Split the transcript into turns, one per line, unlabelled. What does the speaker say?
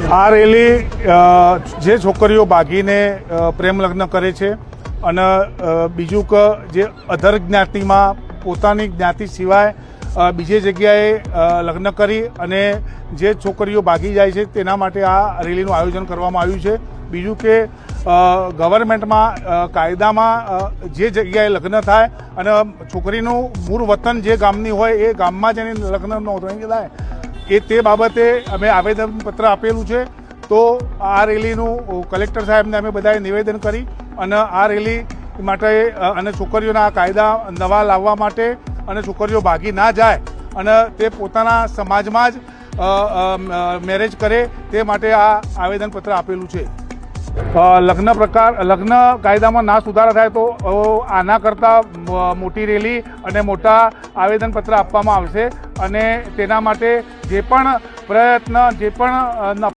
આ રેલી જે છોકરીઓ ભાગીને પ્રેમ લગ્ન કરે છે અને બીજું કે જે અધર જ્ઞાતિમાં પોતાની જ્ઞાતિ સિવાય બીજી જગ્યાએ લગ્ન કરી અને જે છોકરીઓ ભાગી જાય છે તેના માટે આ રેલીનું આયોજન કરવામાં આવ્યું છે। બીજું કે ગવર્મેન્ટમાં કાયદામાં જે જગ્યાએ લગ્ન થાય અને છોકરીનું મૂળ વતન જે ગામની હોય એ ગામમાં જ એની લગ્ન નોંધણી થાય તે બાબતે અમે આવેદનપત્ર આપેલું છે। તો આ રેલીનું કલેક્ટર સાહેબને અમે બધાએ નિવેદન કરી અને આ રેલી માટે અને છોકરીઓના કાયદા નવા લાવવા માટે અને છોકરીઓ ભાગી ના જાય અને તે પોતાના સમાજમાં જ મેરેજ કરે તે માટે આ આવેદનપત્ર આપેલું છે। લગ્ન કાયદામાં ના સુધારા થાય તો આના કરતાં મોટી રેલી અને મોટા આવેદનપત્ર આપવામાં આવશે અને તેના માટે જે પણ પ્રયત્ન જે પણ